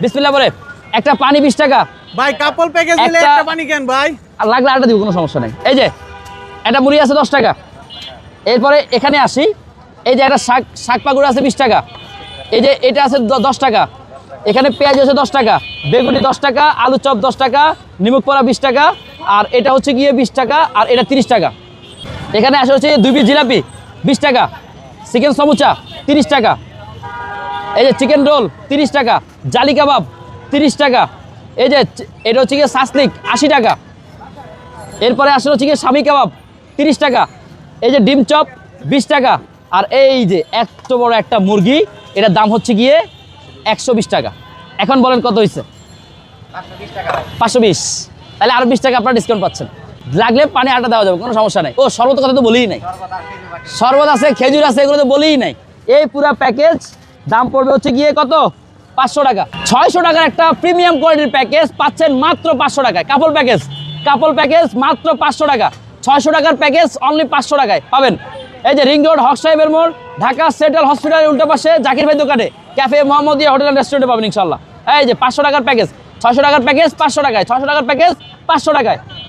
বিসমিল্লাহ বলে একটা পানি 20 টাকা ভাই কাপল প্যাকেজ দিলে একটা পানি কেন ভাই? আর লাগলে আটা দিব, কোনো সমস্যা নেই। এই যে একটা মুড়ি আছে 10 টাকা। এরপরে এখানে আসি, এই যে একটা শাক পাকুড়া আছে 20 টাকা। এই যে এটা আছে 10 টাকা। এখানে পেঁয়াজ আছে 10 টাকা, বেগুনি 10 টাকা, আলু চপ 10 টাকা, নিমক পোড়া 20 টাকা, আর এটা হচ্ছে গিয়ে 20 টাকা, আর এটা 30 টাকা। এখানে আসে হচ্ছে 2 পিস জিলাপি 20 টাকা, চিকেন সমুচা 30 টাকা, এই যে চিকেন রোল 30 টাকা, জালি কাবাব 30 টাকা, এই যে এটা হচ্ছে গিয়ে সাসলিক 80 টাকা। এরপরে আসলে হচ্ছে গিয়ে স্বামী কাবাব 30 টাকা, এই যে ডিম চপ 20 টাকা, আর এই যে এত বড় একটা মুরগি, এটার দাম হচ্ছে গিয়ে 120 টাকা। এখন বলেন কত হয়েছে? 520। তাহলে আরো 20 টাকা আপনারা ডিসকাউন্ট পাচ্ছেন। লাগলে পানি আটা দেওয়া যাবে, কোনো সমস্যা নাই। ও শরবত কথা তো বলেই নাই, শরবত আছে, খেজুর আছে, এগুলো তো বলেই নাই। এই পুরা প্যাকেজ দাম পড়বে হচ্ছে গিয়ে কত? 500 টাকা। 600 টাকার একটা প্রিমিয়াম কোয়ালিটির প্যাকেজ পাচ্ছেন মাত্র 500 টাকায়। কাপল প্যাকেজ মাত্র 500 টাকা। 600 টাকার প্যাকেজ অনলি 500 টাকায় পাবেন। এই যে রিং রোড, হক সাহেবের মোড়, ঢাকা সেন্ট্রাল হসপিটালের উল্টো পাশে জাকির ভাই দোকানে, ক্যাফে মোহাম্মদিয়া হোটেল অ্যান্ড রেস্টুরেন্টে পাবেন ইনশাল্লাহ। এই যে 500 টাকার প্যাকেজ, 600 টাকার প্যাকেজ 500 টাকায়, 600 টাকার প্যাকেজ 500 টাকায়।